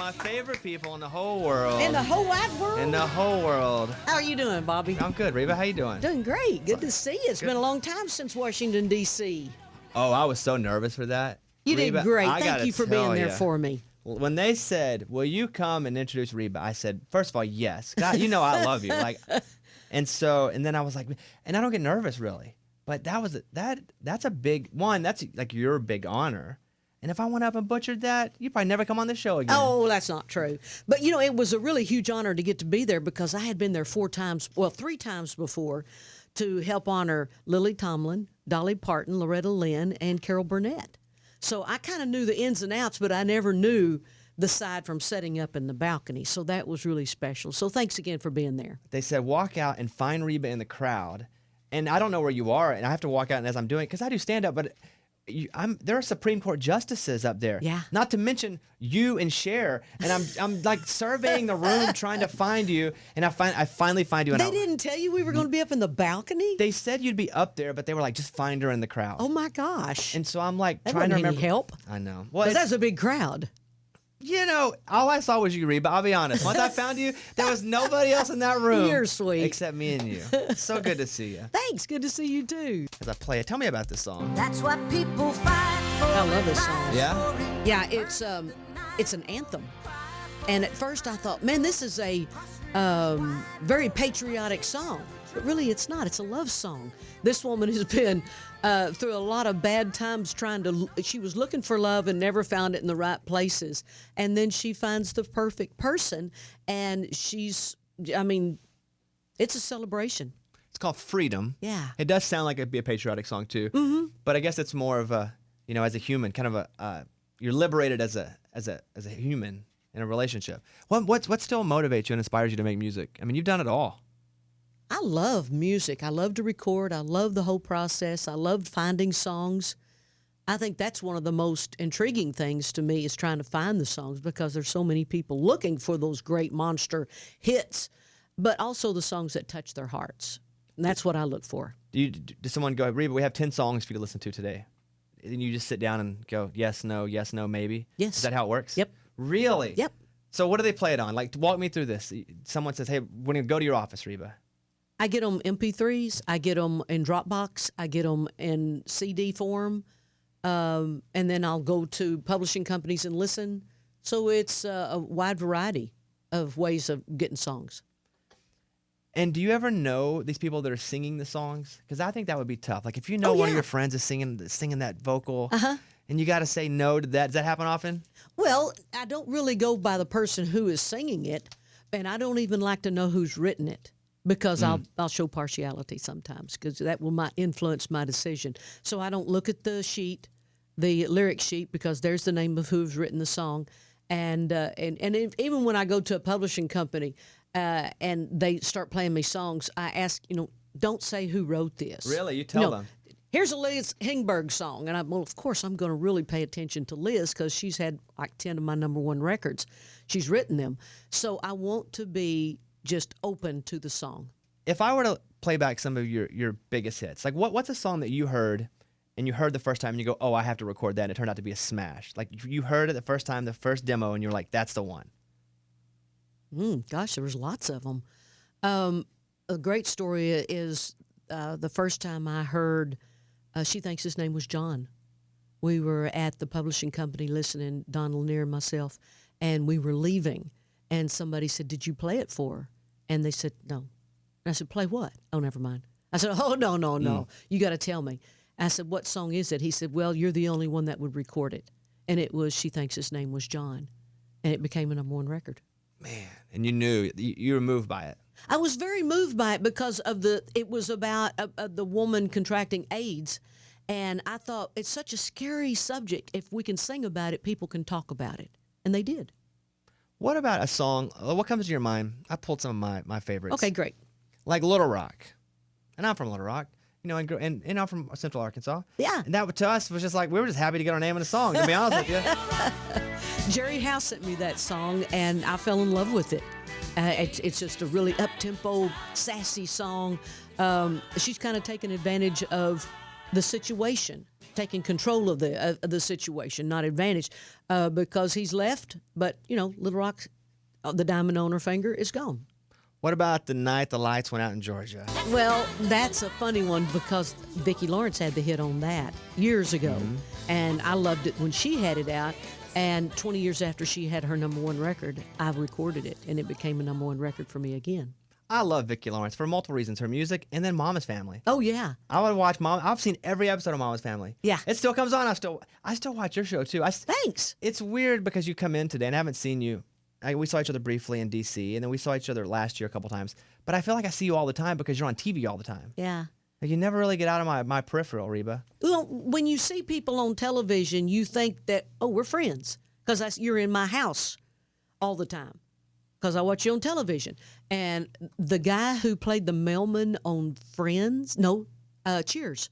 my favorite people in the whole world. In the whole wide world? In the whole world. How are you doing, Bobby? I'm good. Reba, how you doing? Doing great. Good to see you. It's been a long time since Washington, D.C. Oh, I was so nervous for that. You Reba, did great. I Thank you for being there for me. When they said, "Will you come and introduce Reba?" I said, first of all, yes. God, you know I love you. And then I was like, and I don't get nervous really, but that's a big one. That's like your big honor. And if I went up and butchered that, you'd probably never come on this show again. Oh, that's not true. But, it was a really huge honor to get to be there because I had been there 3 times before to help honor Lily Tomlin, Dolly Parton, Loretta Lynn, and Carol Burnett. So I kind of knew the ins and outs, but I never knew the side from setting up in the balcony. So that was really special. So thanks again for being there. They said, walk out and find Reba in the crowd. And I don't know where you are, and I have to walk out and as I'm doing it, because I do stand up, but there are Supreme Court justices up there. Yeah. Not to mention you and Cher. And I'm like surveying the room trying to find you. And I finally find you. And They didn't tell you we were going to be up in the balcony? They said you'd be up there, but they were like, just find her in the crowd. Oh my gosh. And so I'm like that trying to wasn't remember. Any help? I know. Well, that's a big crowd. All I saw was you, Reba. I'll be honest. Once I found you, there was nobody else in that room. You're sweet. Except me and you. So good to see you. Thanks. Good to see you, too. As I play it, tell me about this song. That's what people fight for. I love this song. Yeah? Yeah, it's an anthem. And at first I thought, man, this is a very patriotic song. But really, it's not. It's a love song. This woman has been through a lot of bad times she was looking for love and never found it in the right places. And then she finds the perfect person. And it's a celebration. It's called Freedom. Yeah. It does sound like it'd be a patriotic song, too. Mm-hmm. But I guess it's more of a, as a human, kind of you're liberated as a human in a relationship. What still motivates you and inspires you to make music? I mean, you've done it all. I love music. I love to record. I love the whole process. I love finding songs. I think that's one of the most intriguing things to me is trying to find the songs because there's so many people looking for those great monster hits, but also the songs that touch their hearts. And that's what I look for. Does someone go, Reba, we have 10 songs for you to listen to today? And you just sit down and go, yes, no, maybe? Yes. Is that how it works? Yep. Really? Yep. So what do they play it on? Like, walk me through this. Someone says, hey, we're going to go to your office, Reba. I get them MP3s. I get them in Dropbox. I get them in CD form. And then I'll go to publishing companies and listen. So it's a wide variety of ways of getting songs. And do you ever know these people that are singing the songs? Because I think that would be tough. Like if you know one of your friends is singing that vocal, and you got to say no to that. Does that happen often? Well, I don't really go by the person who is singing it, and I don't even like to know who's written it. Because I'll show partiality sometimes because that might influence my decision. So I don't look at the sheet, the lyric sheet, because there's the name of who's written the song. And even when I go to a publishing company and they start playing me songs, I ask, don't say who wrote this. Really? You tell them? Here's a Liz Hingberg song. And of course, I'm going to really pay attention to Liz because she's had like 10 of my #1 records. She's written them. So I want to be just open to the song. If I were to play back some of your biggest hits, like what's a song that you heard and you heard the first time and you go, oh, I have to record that, and it turned out to be a smash? Like you heard it the first time, the first demo, and you're like, that's the one. Gosh, there was lots of them. A great story is the first time I heard She Thinks His Name Was John. We were at the publishing company listening, Don Lanier and myself, and we were leaving, and somebody said, did you play it for her? And they said, no. And I said, play what? Oh, never mind. I said, oh, no. You got to tell me. I said, what song is it? He said, well, you're the only one that would record it. And it was She Thinks His Name Was John. And it became a #1 record. Man, and you knew, you were moved by it. I was very moved by it because it was about the woman contracting AIDS. And I thought, it's such a scary subject. If we can sing about it, people can talk about it. And they did. What about a song? What comes to your mind? I pulled some of my favorites. Okay, great. Like Little Rock. And I'm from Little Rock, and I'm from Central Arkansas. Yeah. And that to us was just like, we were just happy to get our name in a song, to be honest with you. Jerry House sent me that song, and I fell in love with it. It's just a really up-tempo, sassy song. She's kind of taken advantage of the situation. taking control of the situation, not advantage, because he's left. But Little Rock, the diamond on her finger is gone. What about the night the lights went out in Georgia? Well, that's a funny one because Vicki Lawrence had the hit on that years ago, and I loved it when she had it out. And 20 years after she had her #1 record, I recorded it, and it became a #1 record for me again. I love Vicki Lawrence for multiple reasons. Her music and then Mama's Family. Oh, yeah. I would watch Mom. I've seen every episode of Mama's Family. Yeah. It still comes on. I still watch your show, too. Thanks. It's weird because you come in today and I haven't seen you. We saw each other briefly in D.C., and then we saw each other last year a couple times. But I feel like I see you all the time because you're on TV all the time. Yeah. Like you never really get out of my peripheral, Reba. Well, when you see people on television, you think that, oh, we're friends because you're in my house all the time because I watch you on television. And the guy who played the mailman on Cheers,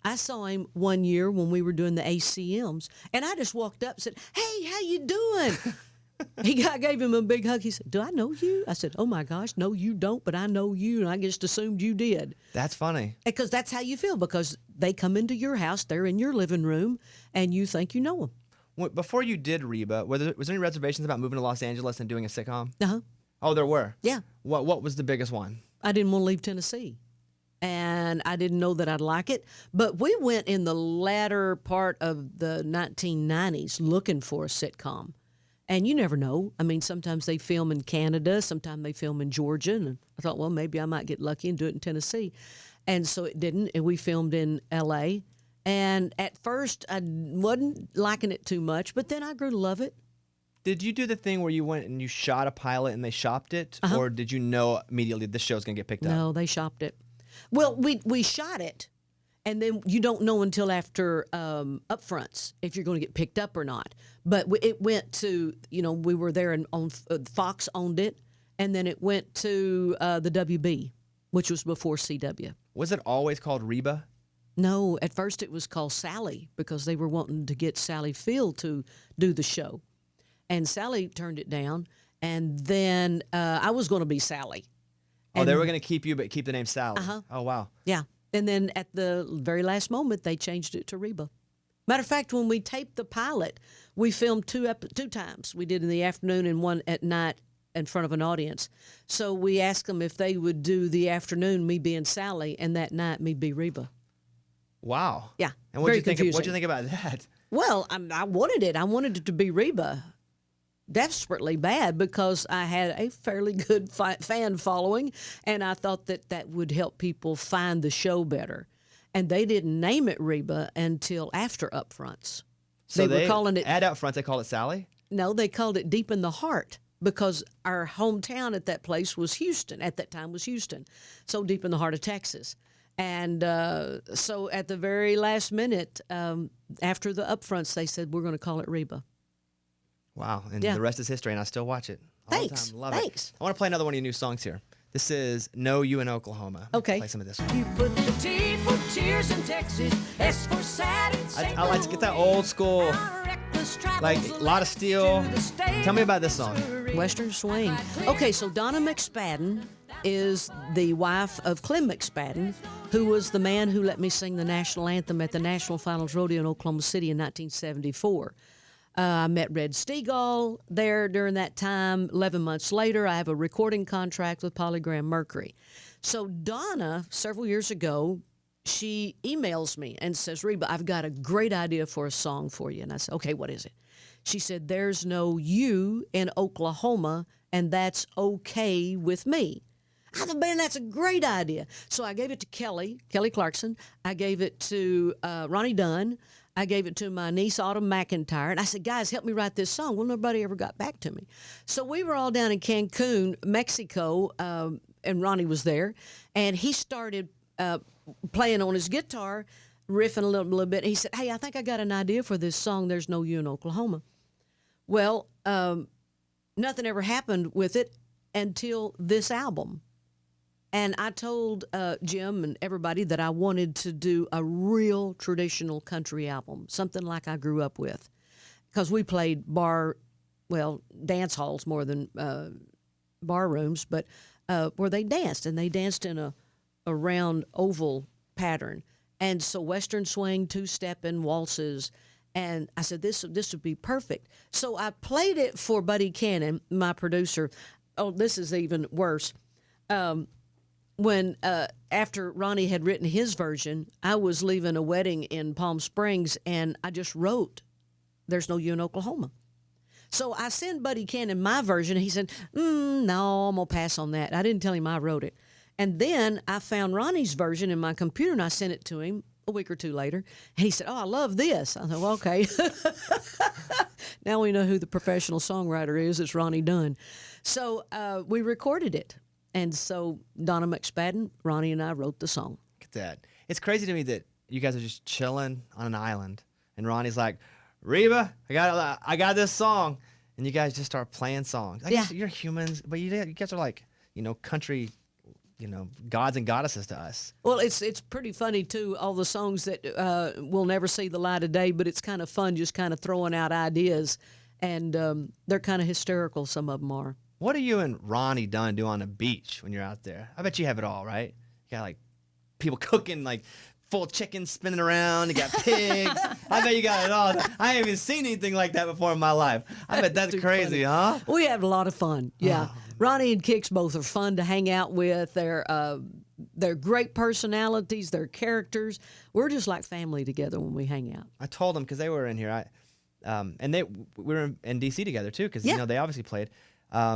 I saw him one year when we were doing the ACMs, and I just walked up and said, hey, how you doing? I gave him a big hug. He said, do I know you? I said, oh, my gosh, no, you don't, but I know you, and I just assumed you did. That's funny. Because that's how you feel, because they come into your house, they're in your living room, and you think you know them. Before you did Reba, was there any reservations about moving to Los Angeles and doing a sitcom? Uh-huh. Oh, there were? Yeah. What was the biggest one? I didn't want to leave Tennessee, and I didn't know that I'd like it. But we went in the latter part of the 1990s looking for a sitcom. And you never know. I mean, sometimes they film in Canada, sometimes they film in Georgia. And I thought, well, maybe I might get lucky and do it in Tennessee. And so it didn't. And we filmed in L.A. And at first, I wasn't liking it too much, but then I grew to love it. Did you do the thing where you went and you shot a pilot and they shopped it? Uh-huh. Or did you know immediately this show's going to get picked up? No, they shopped it. Well, we shot it. And then you don't know until after upfronts if you're going to get picked up or not. But it went to, we were there and Fox owned it. And then it went to the WB, which was before CW. Was it always called Reba? No, at first it was called Sally because they were wanting to get Sally Field to do the show. And Sally turned it down. And then I was going to be Sally. Oh, they were going to keep you, but keep the name Sally. Uh-huh. Oh, wow. Yeah. And then at the very last moment, they changed it to Reba. Matter of fact, when we taped the pilot, we filmed two times. We did in the afternoon and one at night in front of an audience. So we asked them if they would do the afternoon, me being Sally, and that night, me be Reba. Wow. Yeah. And what'd very you confusing. think about that? Well, I wanted it. I wanted it to be Reba. Desperately bad because I had a fairly good fan following, and I thought that would help people find the show better. And they didn't name it Reba until after upfronts. So they were calling it at Upfronts. They called it Sally. No, they called it Deep in the Heart because our hometown at that place was Houston. At that time was Houston, so deep in the heart of Texas. And so at the very last minute, after the upfronts, they said we're going to call it Reba. Wow, and Yeah. the rest is history, and I still watch it all Thanks. the time. Love Thanks. it. I want to play another one of your new songs here. This is Know You in Oklahoma. Okay. Play some of this one. You put the T for tears in Texas, S for sad in St. I like to get that old school, like a lot of steel. Tell me about this song. Western swing. Okay, so Donna McSpadden is the wife of Clem McSpadden, who was the man who let me sing the national anthem at the National Finals Rodeo in Oklahoma City in 1974. I met Red Stegall there during that time. 11 months later, I have a recording contract with Polygram Mercury. So Donna, several years ago, she emails me and says, Reba, I've got a great idea for a song for you. And I said, okay, what is it? She said, there's no you in Oklahoma, and that's okay with me. I thought, man, that's a great idea. So I gave it to Kelly Clarkson. I gave it to Ronnie Dunn. I gave it to my niece, Autumn McEntire, and I said, guys, help me write this song. Well, nobody ever got back to me. So we were all down in Cancun, Mexico, and Ronnie was there, and he started playing on his guitar, riffing a little bit. He said, hey, I think I got an idea for this song, There's No You in Oklahoma. Well, nothing ever happened with it until this album. And I told Jim and everybody that I wanted to do a real traditional country album, something like I grew up with. Because we played dance halls more than bar rooms, but where they danced. And they danced in a round oval pattern. And so Western swing, two-stepping, waltzes. And I said, this would be perfect. So I played it for Buddy Cannon, my producer. Oh, this is even worse. When after Ronnie had written his version, I was leaving a wedding in Palm Springs, and I just wrote, "There's no you in Oklahoma." So I sent Buddy Cannon my version. He said, no, I'm going to pass on that. I didn't tell him I wrote it. And then I found Ronnie's version in my computer, and I sent it to him a week or two later. And he said, oh, I love this. I thought, well, okay. Now we know who the professional songwriter is. It's Ronnie Dunn. So we recorded it. And so Donna McSpadden, Ronnie, and I wrote the song. Look at that. It's crazy to me that you guys are just chilling on an island, and Ronnie's like, Reba, I got this song, and you guys just start playing songs. I guess you're humans, but you guys are like, country, gods and goddesses to us. Well, it's pretty funny too. All the songs that will never see the light of day, but it's kind of fun, just kind of throwing out ideas, and they're kind of hysterical. Some of them are. What do you and Ronnie Dunn do on the beach when you're out there? I bet you have it all, right? You got like people cooking like full chickens spinning around. You got pigs. I bet you got it all. I haven't even seen anything like that before in my life. I bet that's crazy, huh? We have a lot of fun. Yeah, Ronnie and Kix both are fun to hang out with. They're great personalities. They're characters. We're just like family together when we hang out. I told them because they were in here. And we were in D.C. together too because they obviously played. I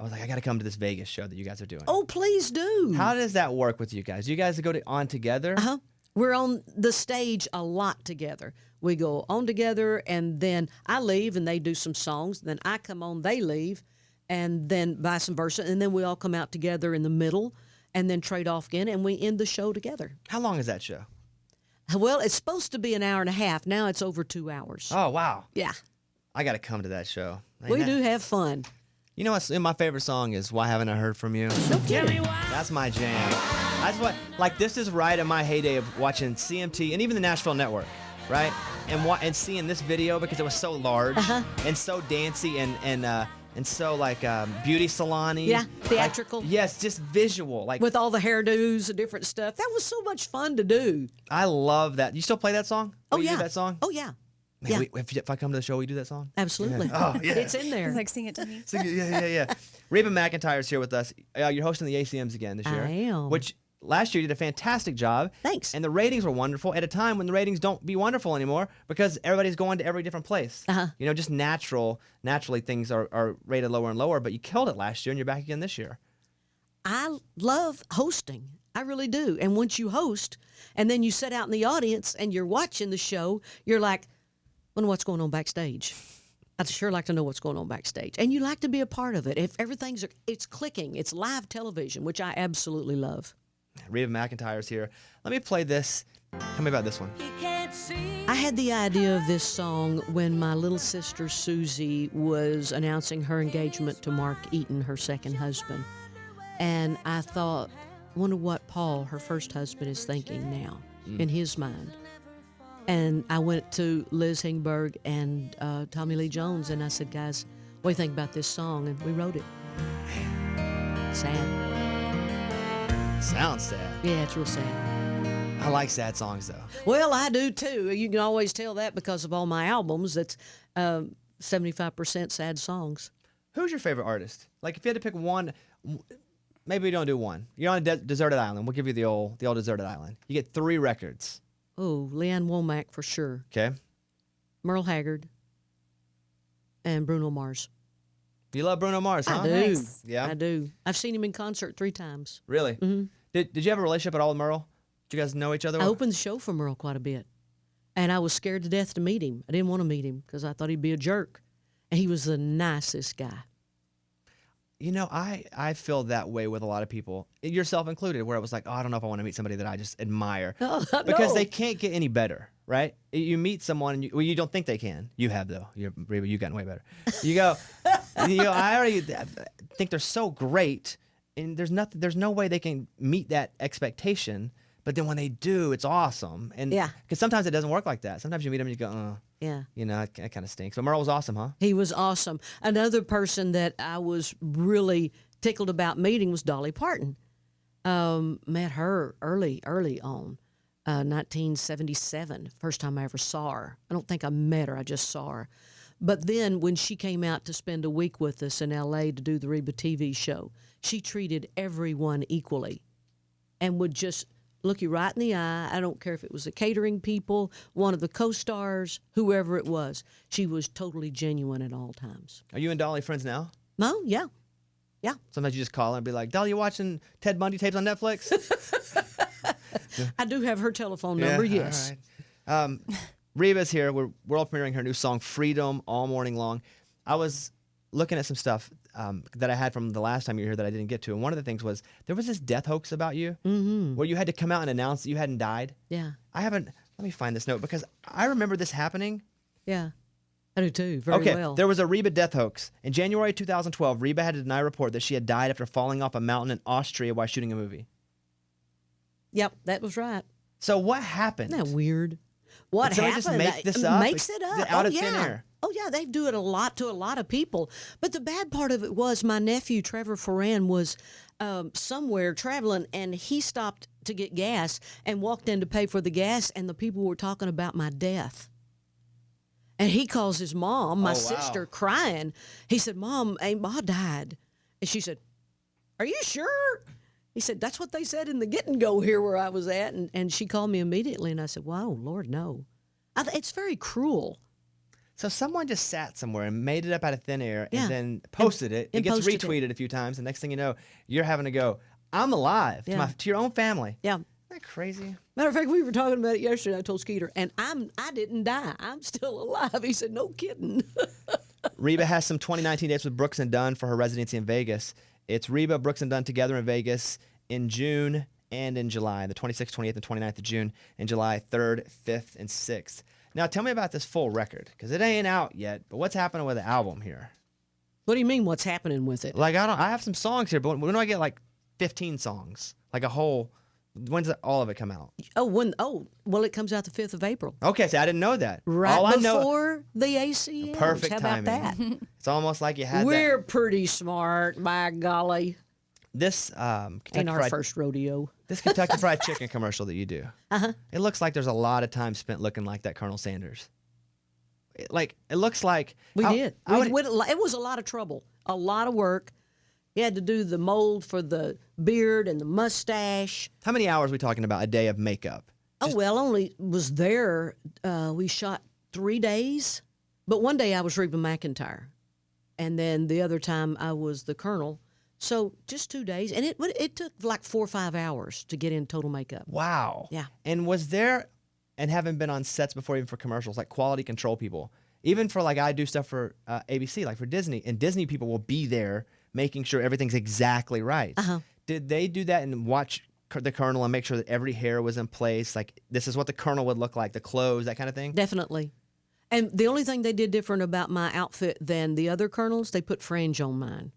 was like, I got to come to this Vegas show that you guys are doing. Oh, please do. How does that work with you guys? Do you guys go on together? Uh-huh. We're on the stage a lot together. We go on together, and then I leave, and they do some songs. Then I come on, they leave, and then vice versa. And then we all come out together in the middle, and then trade off again, and we end the show together. How long is that show? Well, it's supposed to be an hour and a half. Now it's over 2 hours. Oh, wow. Yeah. I got to come to that show. We do have fun. You know what's my favorite song is Why Haven't I Heard From You? No kidding. That's my jam. That's what, like, this is right in my heyday of watching CMT and even the Nashville Network, right? And seeing this video because it was so large and so dancey and so like beauty salon-y. Yeah, theatrical. Like, yes, just visual. Like with all the hairdos and different stuff. That was so much fun to do. I love that. You still play that song? Oh, Will you yeah. do that song? Oh, yeah. Man, if I come to the show, we do that song? Absolutely. Yeah. Oh, yeah. It's in there. Like, sing it to me. Yeah. Reba McEntire is here with us. You're hosting the ACMs again this year. I am. Which last year you did a fantastic job. Thanks. And the ratings were wonderful at a time when the ratings don't be wonderful anymore because everybody's going to every different place. Just naturally things are rated lower and lower, but you killed it last year and you're back again this year. I love hosting. I really do. And once you host and then you sit out in the audience and you're watching the show, you're like, wonder what's going on backstage. I'd sure like to know what's going on backstage. And you like to be a part of it. If it's clicking, it's live television, which I absolutely love. Reba McEntire's here. Let me play this. Tell me about this one. I had the idea of this song when my little sister Susie was announcing her engagement to Mark Eaton, her second husband. And I thought, wonder what Paul, her first husband, is thinking now in his mind. And I went to Liz Hingberg and Tommy Lee Jones, and I said, guys, what do you think about this song? And we wrote it. Sad. Sounds sad. Yeah, it's real sad. I like sad songs, though. Well, I do, too. You can always tell that because of all my albums. That's 75% sad songs. Who's your favorite artist? Like, if you had to pick one, maybe we don't do one. You're on a deserted island. We'll give you the old deserted island. You get 3 records. Oh, Leanne Womack for sure. Okay. Merle Haggard. And Bruno Mars. You love Bruno Mars, huh? I do. Nice. Yeah. I do. I've seen him in concert 3 times. Really? Mm-hmm. Did you have a relationship at all with Merle? Did you guys know each other? I opened the show for Merle quite a bit. And I was scared to death to meet him. I didn't want to meet him because I thought he'd be a jerk. And he was the nicest guy. You know, I feel that way with a lot of people, yourself included, where it was like, oh, I don't know if I want to meet somebody that I just admire. Because No. they can't get any better, right? You meet someone, and you don't think they can. You have, though. You've gotten way better. You go, I already think they're so great, and there's no way they can meet that expectation. But then when they do, it's awesome. And Yeah. because sometimes it doesn't work like that. Sometimes you meet them and you go, Yeah. it kind of stinks. But Merle was awesome, huh? He was awesome. Another person that I was really tickled about meeting was Dolly Parton. Met her early on. 1977, first time I ever saw her. I don't think I met her, I just saw her. But then when she came out to spend a week with us in L.A. to do the Reba TV show, she treated everyone equally and would just look you right in the eye. I don't care if it was the catering people, one of the co-stars, whoever it was. She was totally genuine at all times. Are you and Dolly friends now? No, yeah. Yeah. Sometimes you just call her and be like, Dolly, you watching Ted Bundy tapes on Netflix? I do have her telephone number, Yeah, yes. all right. Reba's here. We're world premiering her new song, Freedom, all morning long. I was looking at some stuff that I had from the last time you were here that I didn't get to. And one of the things was there was this death hoax about you where you had to come out and announce that you hadn't died. Yeah. Let me find this note because I remember this happening. Yeah. I do too, very well. There was a Reba death hoax. In January 2012, Reba had to deny a report that she had died after falling off a mountain in Austria while shooting a movie. Yep, that was right. So what happened? Isn't that weird? What Did someone happened? just make this up? Makes it up. Out oh, of yeah. thin air. Oh, yeah, they do it a lot to a lot of people. But the bad part of it was my nephew, Trevor Ferran, was somewhere traveling, and he stopped to get gas and walked in to pay for the gas, and the people were talking about my death. And he calls his mom, my sister, crying. He said, Mom, Aunt Ma died. And she said, Are you sure? He said, That's what they said in the get and go here where I was at. And she called me immediately, and I said, Wow, Lord, no. It's very cruel. So someone just sat somewhere and made it up out of thin air Yeah. and then posted it. It and gets posted retweeted a few times. And next thing you know, you're having to go, I'm alive Yeah. to your own family. Yeah. Isn't that crazy? Matter of fact, we were talking about it yesterday. I told Skeeter, and I didn't die. I'm still alive. He said, No kidding. Reba has some 2019 dates with Brooks and Dunn for her residency in Vegas. It's Reba, Brooks and Dunn together in Vegas in June and in July, the 26th, 28th, and 29th of June, and July 3rd, 5th, and 6th. Now, tell me about this full record, because it ain't out yet, but what's happening with the album here? What do you mean, what's happening with it? Like, I have some songs here, but when do I get like 15 songs? Like a whole, when does all of it come out? Well, it comes out the 5th of April. Okay, so I didn't know that. Right all I before the ACMs. Perfect How about timing. that? It's almost like you had We're pretty smart, by golly. this Ain't Kentucky our Fried, first rodeo. this Kentucky Fried Chicken commercial that you do. It looks like there's a lot of time spent looking like that Colonel Sanders. It looks like We did. I would- It was a lot of trouble, a lot of work. You had to do the mold for the beard and the mustache. How many hours are we talking about a day of makeup? Only was there. We shot 3 days, but one day I was Reba McEntire, and then the other time I was the Colonel. So just 2 days, and it took like 4 or 5 hours to get in total makeup. Wow. Yeah. And was there, and having been on sets before, even for commercials, like quality control people, even for like I do stuff for ABC, like for Disney, and Disney people will be there making sure everything's exactly right. Did they do that and watch the Colonel and make sure that every hair was in place? Like this is what the Colonel would look like, the clothes, that kind of thing? Definitely. And the only thing they did different about my outfit than the other colonels, they put fringe on mine.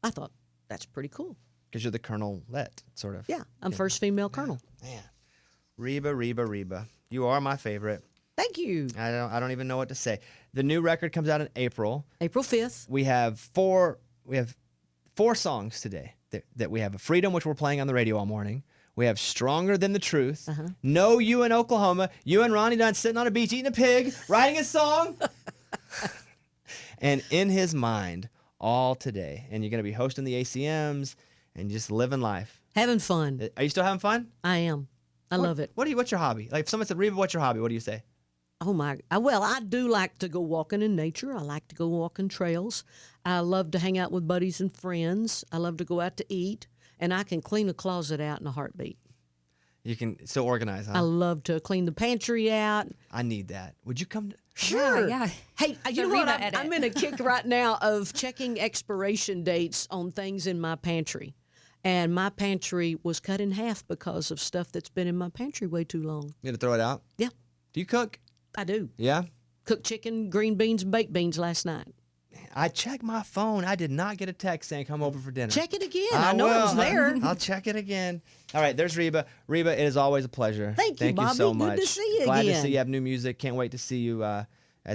I thought that's pretty cool. Because you're the Colonel-let, sort of. Yeah, I'm first female colonel. Man. Reba. You are my favorite. Thank you. I don't even know what to say. The new record comes out in April. April 5th. We have four songs today. That we have Freedom, which we're playing on the radio all morning. We have Stronger Than the Truth. No You in Oklahoma. You and Ronnie Dunn sitting on a beach eating a pig, writing a song. And In His Mind, all today. And you're going to be hosting the ACMs and just living life. Having fun. Are you still having fun? I am. I love it. What's your hobby? Like if someone said, Reba, what's your hobby? What do you say? Oh my! Well, I do like to go walking in nature. I like to go walking trails. I love to hang out with buddies and friends. I love to go out to eat, and I can clean a closet out in a heartbeat. You can still organize, huh? I love to clean the pantry out. I need that. Would you come? Sure. Yeah. Hey, you know Reba what? edit. I'm in a kick right now of checking expiration dates on things in my pantry. And my pantry was cut in half because of stuff that's been in my pantry way too long. You gonna throw it out? Yeah, Do you cook? I do. Yeah. Cooked chicken, green beans, and baked beans last night. I checked my phone. I did not get a text saying come over for dinner. Check it again. I know it was will. there. I'll check it again. All right, there's Reba. Reba, it is always a pleasure. Thank you, Bobby. so Good much. to see you Glad to again. see you have new music. Can't wait to see you at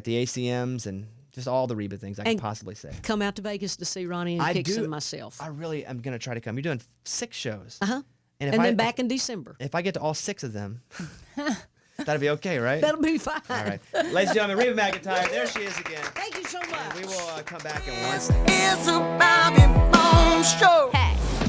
the ACMs and just all the Reba things I can And possibly say. Come out to Vegas to see Ronnie and Kix and myself. I really am going to try to come. You're doing 6 shows. Uh-huh. And, And if then back in December. if I get to all 6 of them, that'll be okay, right? That'll be fine. All right. Ladies and gentlemen, Reba McEntire, there she is again. Thank you so much. And we will come back in 1 second. It's about